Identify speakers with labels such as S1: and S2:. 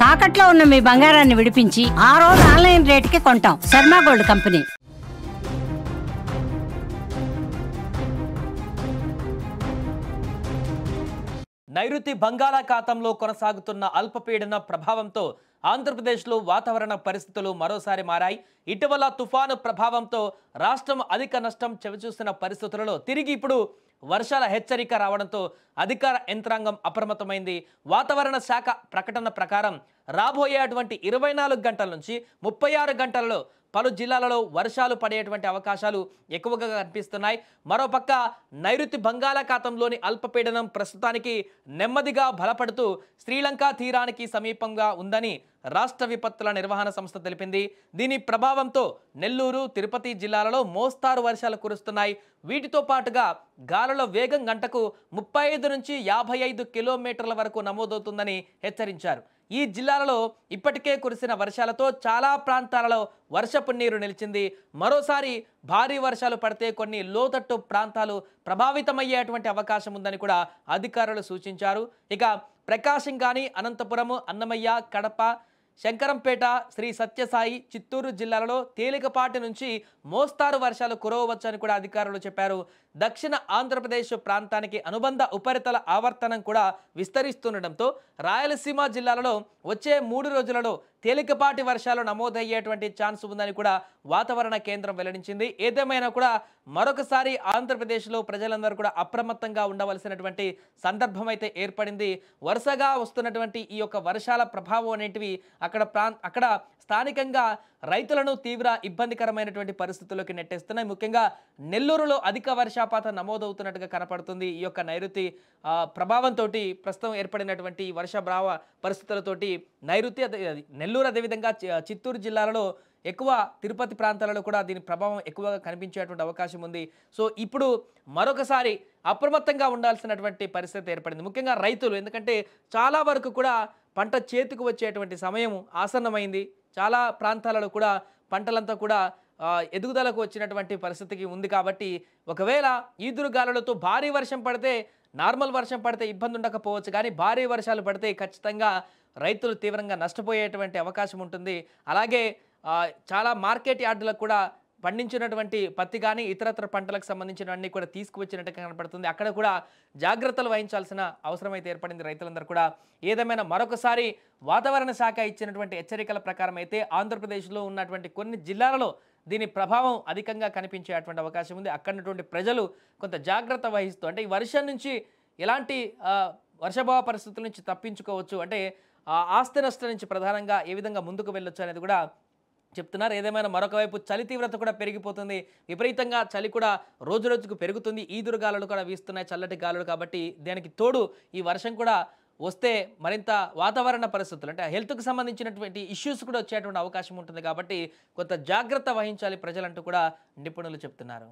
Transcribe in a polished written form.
S1: తాకట్లో ఉన్న మీ బంగారాన్ని విడిపించి ఆ రోజు ఆన్లైన్ రేటుకి కొంటాం. Sharma gold company.
S2: నైరుతి బంగాళాఖాతంలో కొనసాగుతున్న అల్పపీడన ప్రభావంతో ఆంధ్రప్రదేశ్లో వాతావరణ పరిస్థితులు మరోసారి మారాయి. ఇటీవల తుఫాను ప్రభావంతో రాష్ట్రం అధిక నష్టం చవిచూస్తున్న పరిస్థితులలో తిరిగి ఇప్పుడు వర్షాల హెచ్చరిక రావడంతో అధికార యంత్రాంగం అప్రమత్తమైంది. వాతావరణ శాఖ ప్రకటన ప్రకారం రాబోయేటువంటి 24 గంటల నుంచి 36 గంటలలో పలు జిల్లాలలో వర్షాలు పడేటువంటి అవకాశాలు ఎక్కువగా కనిపిస్తున్నాయి. మరోపక్క నైరుతి బంగాళాఖాతంలోని అల్పపీడనం ప్రస్తుతానికి నెమ్మదిగా బలపడుతూ శ్రీలంక తీరానికి సమీపంగా ఉందని రాష్ట్ర విపత్తుల నిర్వహణ సంస్థ తెలిపింది. దీని ప్రభావంతో నెల్లూరు, తిరుపతి జిల్లాలలో మోస్తారు వర్షాలు కురుస్తున్నాయి. వీటితో పాటుగా గాలుల వేగం గంటకు 35 నుంచి 55 కిలోమీటర్ల వరకు నమోదవుతుందని హెచ్చరించారు. ఈ జిల్లాలలో ఇప్పటికే కురిసిన వర్షాలతో చాలా ప్రాంతాలలో వర్షపు నీరు నిలిచింది. మరోసారి భారీ వర్షాలు పడితే కొన్ని లోతట్టు ప్రాంతాలు ప్రభావితమయ్యేటువంటి అవకాశం ఉందని కూడా అధికారులు సూచించారు. ఇక ప్రకాశం కానీ అనంతపురం, అన్నమయ్య, కడప, శంకరంపేట, శ్రీ సత్యసాయి, చిత్తూరు జిల్లాలలో తేలికపాటి నుంచి మోస్తారు వర్షాలు కురవవచ్చని కూడా అధికారులు చెప్పారు. దక్షిణ ఆంధ్రప్రదేశ్ ప్రాంతానికి అనుబంధ ఉపరితల ఆవర్తనం కూడా విస్తరిస్తుండటంతో రాయలసీమ జిల్లాలలో వచ్చే 3 రోజులలో తేలికపాటి వర్షాలు నమోదయ్యేటువంటి ఛాన్స్ ఉందని కూడా వాతావరణ కేంద్రం వెల్లడించింది. ఏదేమైనా కూడా మరొకసారి ఆంధ్రప్రదేశ్లో ప్రజలందరూ కూడా అప్రమత్తంగా ఉండవలసినటువంటి సందర్భం అయితే ఏర్పడింది. వరుసగా వస్తున్నటువంటి ఈ యొక్క వర్షాల ప్రభావం అనేటివి అక్కడ స్థానికంగా రైతులను తీవ్ర ఇబ్బందికరమైనటువంటి పరిస్థితుల్లోకి నెట్టేస్తున్నాయి. ముఖ్యంగా నెల్లూరులో అధిక వర్షపాతం నమోదవుతున్నట్టుగా కనపడుతుంది. ఈ యొక్క నైరుతి ప్రభావంతో ప్రస్తుతం ఏర్పడినటువంటి వర్షభావ పరిస్థితులతోటి నైరుతి నెల్లూరు అదేవిధంగా చిత్తూరు జిల్లాలలో ఎక్కువ తిరుపతి ప్రాంతాలలో కూడా దీని ప్రభావం ఎక్కువగా కనిపించేటువంటి అవకాశం ఉంది. సో ఇప్పుడు మరొకసారి అప్రమత్తంగా ఉండాల్సినటువంటి పరిస్థితి ఏర్పడింది. ముఖ్యంగా రైతులు, ఎందుకంటే చాలా వరకు కూడా పంట చేతికి వచ్చేటువంటి సమయం ఆసన్నమైంది. చాలా ప్రాంతాలలో కూడా పంటలంతా కూడా ఎదుగుదలకు వచ్చినటువంటి పరిస్థితికి ఉంది. కాబట్టి ఒకవేళ ఈదురుగాలులతో భారీ వర్షం పడితే, నార్మల్ వర్షం పడితే ఇబ్బంది ఉండకపోవచ్చు, కానీ భారీ వర్షాలు పడితే ఖచ్చితంగా రైతులు తీవ్రంగా నష్టపోయేటువంటి అవకాశం ఉంటుంది. అలాగే చాలా మార్కెట్ యార్డులకు కూడా పండించినటువంటి పత్తి కానీ ఇతరత్ర పంటలకు సంబంధించినవన్నీ కూడా తీసుకువచ్చినట్టుగా కనపడుతుంది. అక్కడ కూడా జాగ్రత్తలు వహించాల్సిన అవసరం అయితే ఏర్పడింది రైతులందరూ కూడా. ఏదేమైనా మరొకసారి వాతావరణ శాఖ ఇచ్చినటువంటి హెచ్చరికల ప్రకారం అయితే ఆంధ్రప్రదేశ్లో ఉన్నటువంటి కొన్ని జిల్లాలలో దీని ప్రభావం అధికంగా కనిపించేటువంటి అవకాశం ఉంది. అక్కడున్నటువంటి ప్రజలు కొంత జాగ్రత్త వహిస్తూ, అంటే ఈ వర్షం నుంచి ఎలాంటి వర్షభావ పరిస్థితుల నుంచి తప్పించుకోవచ్చు, అంటే ఆస్తి నష్టం నుంచి ప్రధానంగా ఏ విధంగా ముందుకు వెళ్ళొచ్చు అనేది కూడా చెప్తున్నారు. ఏదేమైనా మరొక వైపు చలి తీవ్రత కూడా పెరిగిపోతుంది. విపరీతంగా చలి కూడా రోజు రోజుకు పెరుగుతుంది. ఈదురు గాలులు కూడా వీస్తున్నాయి, చల్లటి గాలులు. కాబట్టి దానికి తోడు ఈ వర్షం కూడా వస్తే మరింత వాతావరణ పరిస్థితులు, అంటే హెల్త్కి సంబంధించినటువంటి ఇష్యూస్ కూడా వచ్చేటువంటి అవకాశం ఉంటుంది. కాబట్టి కొంత జాగ్రత్త వహించాలి ప్రజలంటూ కూడా నిపుణులు చెప్తున్నారు.